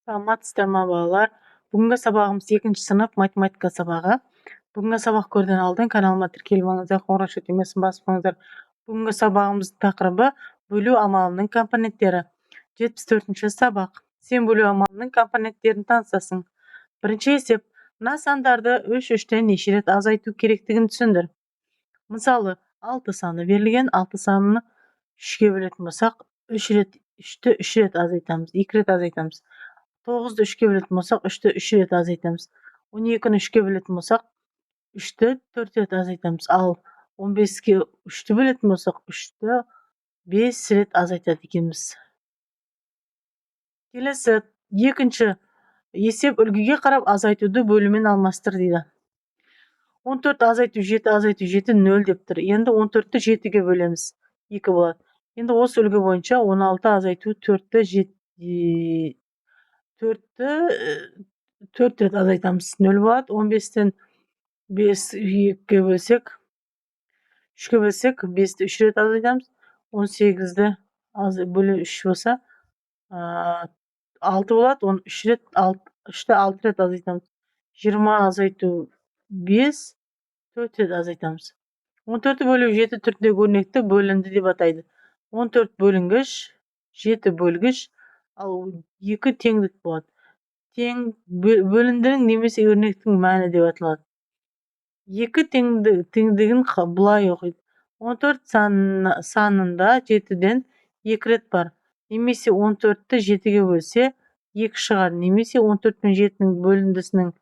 Саламатсыздар ма балалар? Бүгінгі сабағымыз 2 сынып математика сабағы. Бүгінгі сабақ көрден алдын каналыма тіркеліп алыңыздар, қоңырау шөтемесін басып алыңыздар. Бүгінгі сабағымыздың тақырыбы бөлу амалының компоненттері. 74-ші сабақ. Сен бөлу амалының компоненттерін танысасың. Бірінші есеп. Мына сандарды 3-3-тен неше рет азайту керектігін түсіндір. Мысалы, 6 саны берілген, 6 санын 3-ке бөлетін болсақ, 3-ті 3 рет азайтамыз, 2 рет азайтамыз. 9-ды 3-ке бөлетін болсақ, 3-ті 3 рет азайтамыз. 12-ні 3-ке бөлетін болсақ, 3-ті 4 рет азайтамыз. Ал 15-ке 3-ті бөлетін болсақ, 3-ті 5 рет азайтады екенбіз. Келесі, екінші есеп үлгіге қарап азайтуды бөлумен алмастыр дейді. 14 азайту 7 0 деп тұр. Енді 14-ті 7-ге бөлеміз. 2 болады. Енді осы үлгі бойынша 16 азайту 4-ті 4 рет азайтамыз. 0 болады. 15-тен 5 2-ге бөлсек, 3-ке бөлсек, 5-ті 3 рет азайтамыз. 18-ді бөлу 3 болса, 6 болады. 10 3 рет 3-ті 6 рет азайтамыз. 20 азайту 5 4 рет азайтамыз. 14 бөлу 7 түрінде көрнекті бөлінді деп атайды. 14 бөлінгіш, 7 бөлгіш, ал 2 теңдік болады. Бөліндінің немесе өрнектің мәні деп аталады. 2 теңдігін бұлай оқиды. 14 санында 7-ден 2 рет бар. Немесе 14-ті 7-ге бөлсе 2 шығар. Немесе 14 пен 7-нің бөліндісінің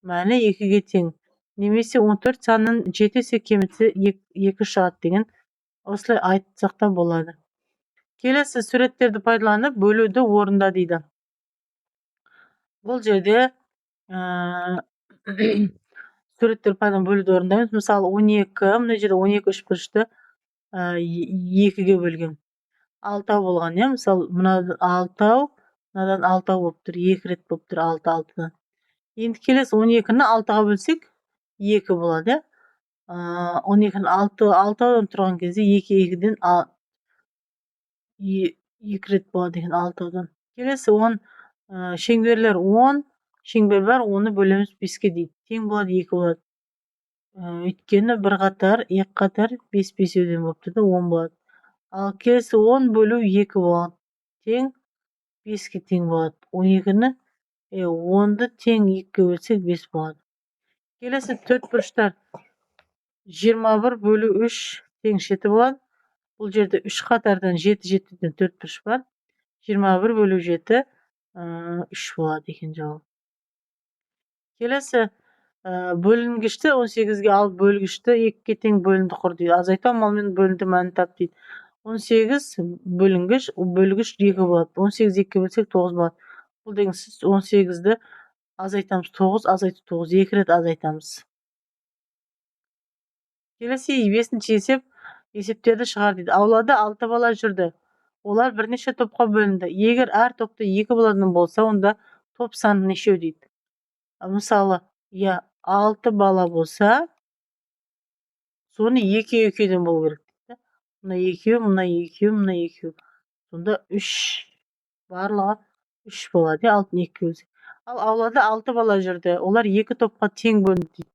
мәні 2-ге тең. Немесе 14 санын 7 есе кемітсе 2 шығады деген осылай айтсақ та болады. Келесі суреттерді пайдаланып бөлуді орында дейді. Бұл жерде суреттер пайдаланып бөлуді орындаймыз. Мысалы 12, мына жерде 12 3 бұрышты 2-ге бөлген. 6 болған, иә? Мысалы, мынадан 6, мынадан 6 болып тұр, 2 рет болып тұр 6-6-дан. Енді келесі 12-ні 6-ға бөлсек 2 болады, иә? 12-ні 6-дан тұрған кезде 2-2-ден 2 рет болады екен 6-дан. Келесі 10 шеңберлер 10, шеңбер бар, 10-ны бөлеміз 5-ке дейді. Тең болады 2 болады. Өйткені бір қатар, 2 қатар 5 5-еуден болып тұрды, 10 болады. Ал келесі 10 бөлу 2 болады. Тең 5-ке тең болады. 12-ні 10-ды тең 2-ге бөлсек 5 болады. Келесі 4 бұрыштар 21 бөлу 3 тең 7 болады. Бұл жерде 3 қатардан 7-7-ден 4 бұрыш бар. 21 бөлу 7 3 болады екен жауап. Келесі бөлінгішті 18-ге алып бөлгішті 2-ге тең бөлінді құр дейді. Азайту амалымен бөлінді мәнін тап дейді. 18 бөлінгіш, бөлгіш 2 болады. 18 2-ге бөлсек 9 болады. Бұл деген сіз 18-ді азайтамыз 9, азайту 9, 2 рет азайтамыз. Келесі 5-ші есеп, есептерді шығар дейді. Аулада 6 бала жүрді. Олар бірнеше топқа бөлінді. Егер әр топта 2 баладан болса, онда топ саны нешеу дейді. Мысалы, 6 бала болса, соны 2-2-ден болу керек дейді. Мына 2, мына 2, мына 2. Сонда 3 барлығы 3 болады, 6-ны 2-ге бөлсек. Ал аулада 6 бала жүрді. Олар 2 топқа тең бөлінді дейді.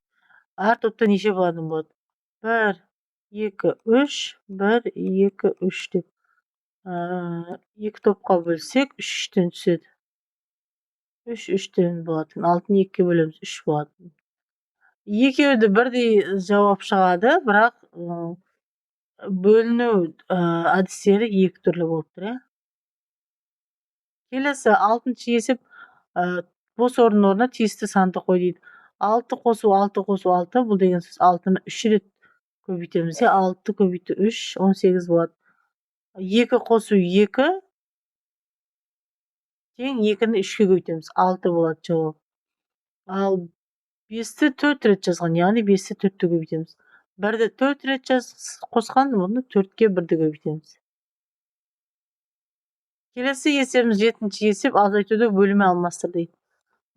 Әр топта неше баладан болады? 1 2 3 1 2 3 деп 2 топқа бөлсек 3-тен түседі. 3-3-тен болады. 6-ны 2-ге бөлеміз, 3 болады. Екеуі де бірдей жауап шығады, бірақ бөліну әдістері 2 түрлі болып тұр, иә? Келесі 6-шы есеп, бос орнына тиісті санды қой дейді. 6 қосу 6 қосу 6, бұл деген сөз 6-ны 3 рет көбейтеміз, 6 көбейту 3 18 болады. 2 қосу 2 тең 2-ні 3-ке көбейтеміз, 6 болады жауап. Ал 5-ті 4 рет жазған, яғни 5-ті 4-те көбейтеміз. 1-ді 4 рет қосқан, оны 4-ке 1-ді көбейтеміз. Келесі есебіміз 7-ші есеп, азайтуды бөлумен алмастыр дейді.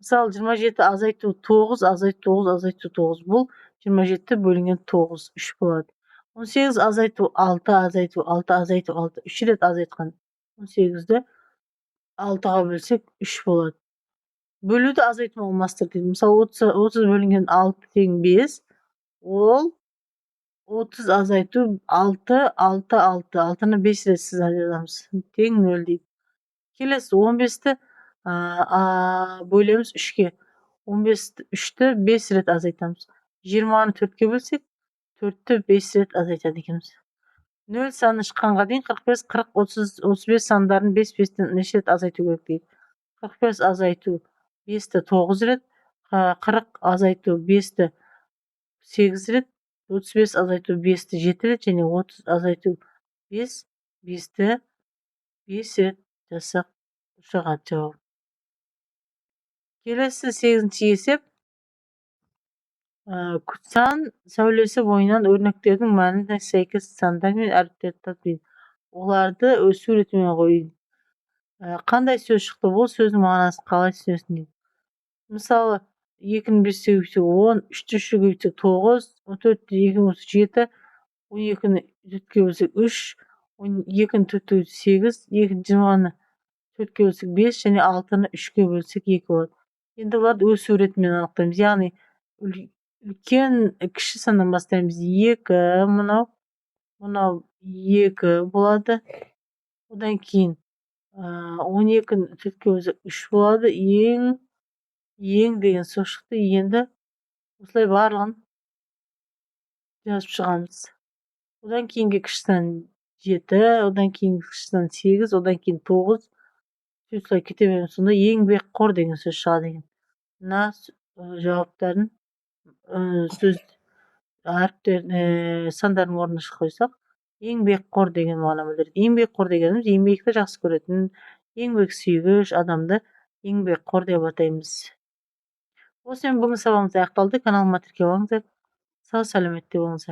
Мысалы, 27 азайту 9, азайту 9, азайту 9. Бұл 27 бөлінген 9, 3 болады. 18 азайту 6, азайту 6, азайту 6. 3 рет азайтқан. 18-ді 6-ға бөлсек 3 болады. Bölүүдү азайтма болмастыр дейт. Мисалы 30 бөлүнгөн 6 тең 5. Ол 30 азайтуу 6, 6, 6. 6-ны 5 ирет сиз жазамыз. Тең 0 дейт. Келесі 15-ті бөлеміз 3-ке. 3-ті 5 рет азайтамыз. 20-ны 4-ке бөлсек, 4-ті 5 рет азайтады екенбіз. 0 саны шыққанға дейін 45, 40, 30, 35 сандарын 5-5-тен неше рет азайту керек дейді. 45 азайту 5-ті 9 рет, 40 азайту 5-ті 8 рет, 35 азайту 5-ті 7 рет, және 30 азайту 5, 5-ті 5 рет жасақ шығады жауап. Келесі 8-ші есеп. Сан сәулесі бойынан өрнектердің мәніне сәйкес сандар мен әріптерді тапты. Оларды суретімен қойды. Қандай сөз шықты? Бұл сөздің мағынасын қалай түсінесің дейді. Мысалы, 2-ні 5-те көбейтсек 10, 3-ті 3-ке көбейтсек 9, 14-ті 2-ге бөлсек 7, 12-ні 4-ке бөлсек 3, 2-ні 4-ке бөлсек 8, 2-ні 20-ны 4-ке бөлсек 5, және 6-ны 3-ке бөлсек 2 болады. Енді бұларды өз суретімен анықтаймыз. Яғни үлкен кіші саннан бастаймыз. 2, мынау 2 болады. Одан кейін 12-ні 4-ке бөлсек 3 болады. Ең деген сөз шықты. Енді осылай барлығын жазып шығамыз. Одан кейінгі кіші сан 7, одан кейінгі кіші сан 8, одан кейін 9. Осылай кете береміз. Сонда еңбекқор деген сөз шығады екен. Мына жауаптарын сөз сандардың орнына қойсақ, еңбекқор деген мағына білдіреді. Еңбекқор дегеніміз еңбекті жақсы көретін, еңбек сүйгіш адамды еңбекқор деп атаймыз. Осымен бүгінгі сабағымыз аяқталды. Каналыма тіркеліп алыңыздар. Сау сәлеметте болыңыздар.